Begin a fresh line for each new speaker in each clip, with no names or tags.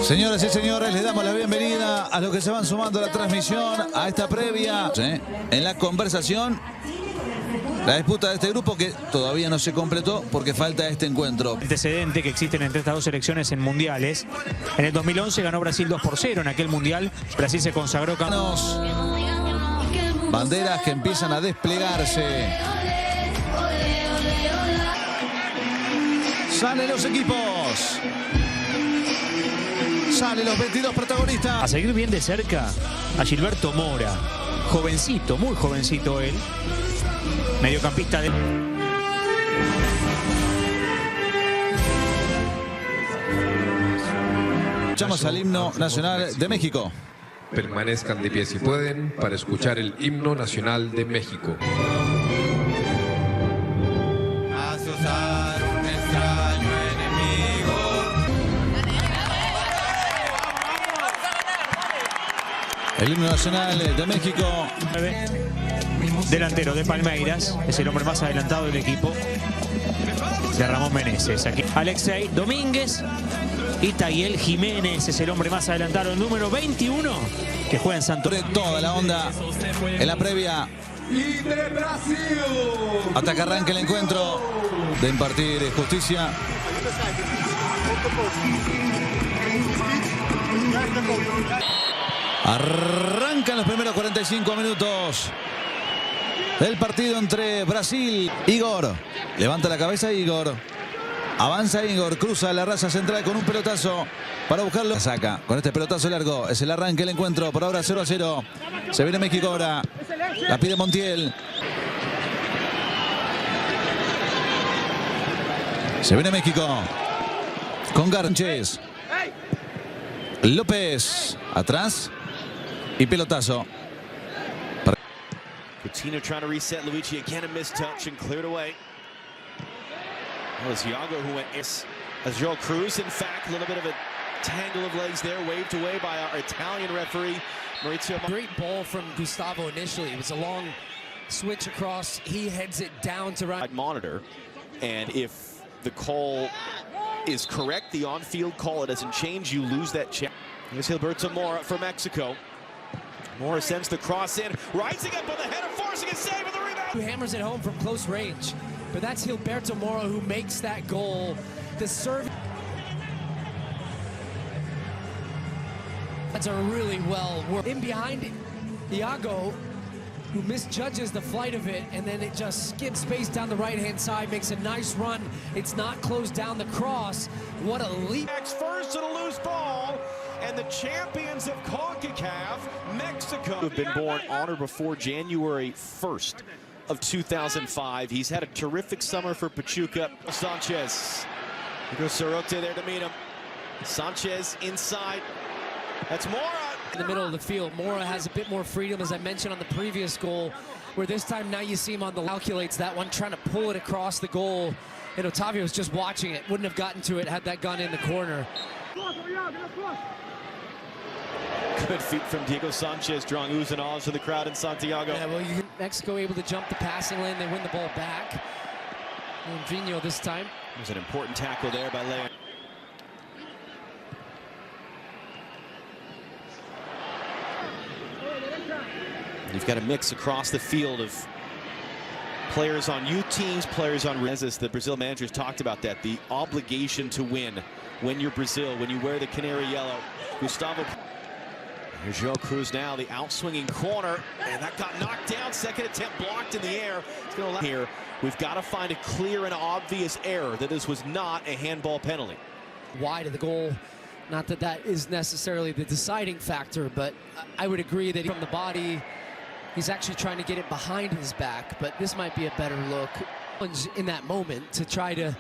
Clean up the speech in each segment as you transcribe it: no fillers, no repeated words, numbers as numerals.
Señoras y señores, les damos la bienvenida a los que se van sumando a la transmisión, a esta previa. En la conversación, la disputa de este grupo que todavía no se completó porque falta este encuentro.
Antecedente que existen entre estas dos selecciones en mundiales. En el 2011 ganó Brasil 2-0 en aquel mundial. Brasil se consagró campeón.
Banderas que empiezan a desplegarse. Salen los equipos. Salen los 22 protagonistas.
A seguir bien de cerca a Gilberto Mora. Jovencito, muy jovencito él. Mediocampista de...
Escuchamos al himno nacional de México.
Permanezcan de pie si pueden para escuchar el himno nacional de México.
El himno nacional de México.
Delantero de Palmeiras, es el hombre más adelantado del equipo. De Ramón Meneses. Aquí Alexei Domínguez. Y Tayel Jiménez es el hombre más adelantado, el número 21, que juega en Santo.
Toda la onda en la previa. Hasta que arranque el encuentro de impartir justicia. Arrancan los primeros 45 minutos del partido entre Brasil. Igor levanta la cabeza. Igor avanza. Igor cruza la raza central con un pelotazo para buscarlo. La saca con este pelotazo largo. Es el arranque del encuentro. Por ahora 0-0. Se viene México ahora. La pide Montiel. Se viene México con Garcés. López atrás. Y pelotazo.
Coutinho trying to reset Luigi again, a missed touch and cleared away. That was Iago who went as Joel Cruz. In fact, a little bit of a tangle of legs there, waved away by our Italian referee, Maurizio.
Great ball from Gustavo initially. It was a long switch across. He heads it down to right.
Monitor, and if the call is correct, the on-field call, it doesn't change, you lose that check. Here's Gilberto Mora for Mexico. Mora sends the cross in, rising up on the header, forcing a save with the rebound.
Who hammers it home from close range. But that's Gilberto Mora who makes that goal. The serve. That's a really well worked. In behind Iago, who misjudges the flight of it, and then it just skids space down the right-hand side, makes a nice run. It's not closed down the cross. What a leap.
First to the loose ball. And the champions of CONCACAF, Mexico, have been born on or before January 1st of 2005. He's had a terrific summer for Pachuca. Sanchez. Here goes Sorote there to meet him. Sanchez inside. That's Mora.
In the middle of the field, Mora has a bit more freedom, as I mentioned on the previous goal, where this time now you see him on the calculates that one, trying to pull it across the goal. And Otavio was just watching it. Wouldn't have gotten to it had that gone in the corner.
Good feet from Diego Sanchez, drawing oohs and ahs to the crowd in Santiago.
Yeah, well, Mexico able to jump the passing lane. They win the ball back. And Vino this time.
There's an important tackle there by Leon. You've got a mix across the field of players on U teams, players on Reses. The Brazil managers talked about that. The obligation to win when you're Brazil, when you wear the canary yellow. Gustavo. Here's Joel Cruz now, the outswinging corner, and that got knocked down. Second attempt blocked in the air. It's going to here. We've got to find a clear and obvious error that this was not a handball penalty.
Wide of the goal. Not that that is necessarily the deciding factor, but I would agree that from the body, he's actually trying to get it behind his back, but this might be a better look in that moment to try to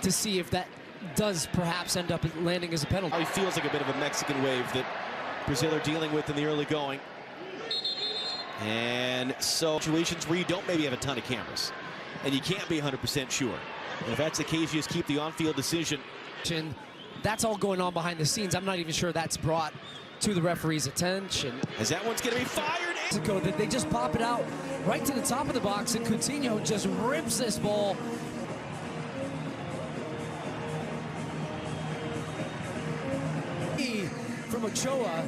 see if that does perhaps end up landing as a penalty.
He feels like a bit of a Mexican wave that Brazil are dealing with in the early going. And so situations where you don't maybe have a ton of cameras and you can't be 100% sure. And if that's the case, you just keep the on-field decision.
That's all going on behind the scenes. I'm not even sure that's brought to the referee's attention.
As that one's going to be fired.
That they just pop it out right to the top of the box, and Coutinho just rips this ball. from Ochoa.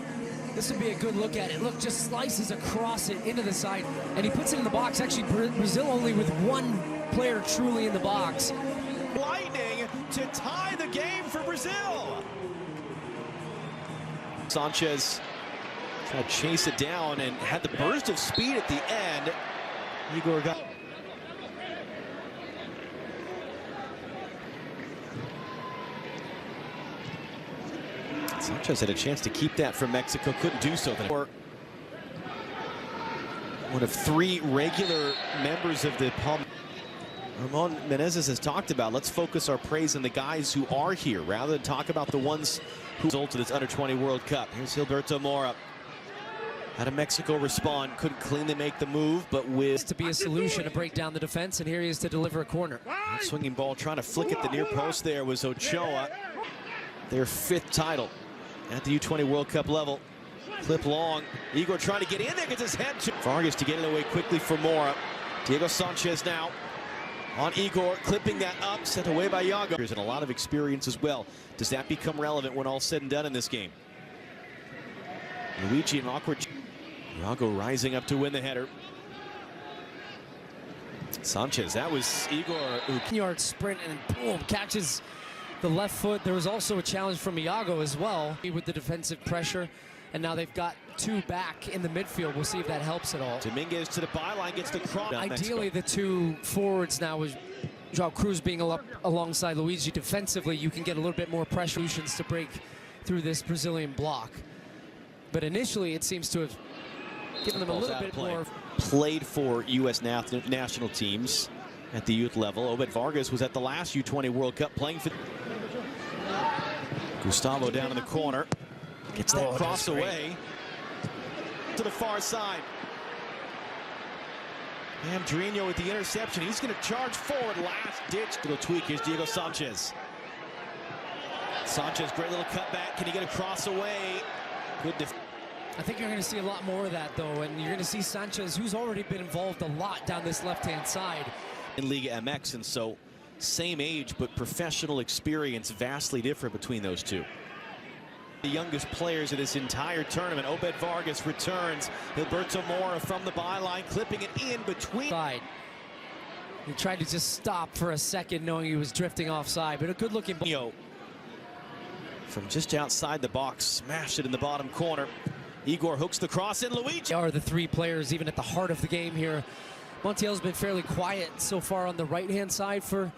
This would be a good look at it. Look, just slices across it into the side, and he puts it in the box. Actually, Brazil only with one player truly in the box.
Lightning to tie the game for Brazil. Sanchez tried to chase it down and had the burst of speed at the end. Igor got... Sanchez had a chance to keep that from Mexico, couldn't do so. One of three regular members of the Ramon Menezes has talked about, let's focus our praise on the guys who are here rather than talk about the ones who resulted in this Under-20 World Cup. Here's Gilberto Mora. How did Mexico respond? Couldn't cleanly make the move, but with...
to be a solution to break down the defense, and here he is to deliver a corner.
Swinging ball, trying to flick at the near post there was Ochoa. Their fifth title at the U20 World Cup level. Clip long. Igor trying to get in there, gets his head to Vargas to get it away quickly for Mora. Diego Sanchez now on Igor, clipping that up, sent away by Iago. And a lot of experience as well. Does that become relevant when all said and done in this game? Luigi, an awkward... Iago rising up to win the header. Sanchez, that was Igor.
Yard sprint and boom, catches the left foot. There was also a challenge from Iago as well with the defensive pressure. And now they've got two back in the midfield. We'll see if that helps at all.
Dominguez to the byline, gets the cross.
Ideally, the two forwards now with João Cruz being alongside Luigi defensively, you can get a little bit more pressure to break through this Brazilian block. But initially, it seems to have given them a little bit more.
Played for U.S. national teams at the youth level. Obed Vargas was at the last U20 World Cup playing for... Gustavo down in the corner. Gets that cross away to the far side. Andrino with the interception. He's going to charge forward. Last ditch. Little tweak. Here's Diego Sanchez. Sanchez, great little cutback. Can he get a cross away? Good defense.
I think you're going to see a lot more of that, though, and you're going to see Sanchez, who's already been involved a lot down this left-hand side.
In Liga MX, and so same age, but professional experience vastly different between those two. The youngest players of this entire tournament. Obed Vargas returns. Gilberto Mora from the byline, clipping it in between.
He tried to just stop for a second, knowing he was drifting offside, but a good-looking ball.
From just outside the box, smashed it in the bottom corner. Igor hooks the cross in. Luigi.
Are the three players even at the heart of the game here. Montiel's been fairly quiet so far on the right-hand side for...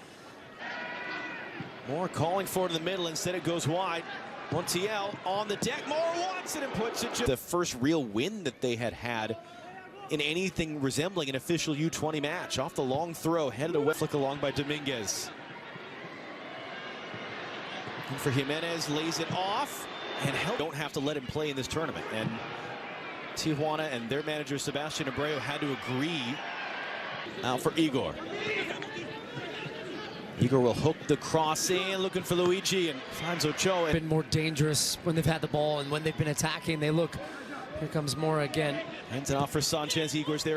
Moore calling for it in the middle. Instead it goes wide. Montiel on the deck. Moore wants it and puts it. The first real win that they had in anything resembling an official U20 match. Off the long throw, headed away. Flick along by Dominguez. And for Jimenez, lays it off. And don't have to let him play in this tournament. And Tijuana and their manager, Sebastian Abreu, had to agree. Now for Igor. Igor will hook the cross in, looking for Luigi, and finds Ochoa.
Been more dangerous when they've had the ball, and when they've been attacking, they look. Here comes Mora again.
Hands it off for Sanchez. Igor's there.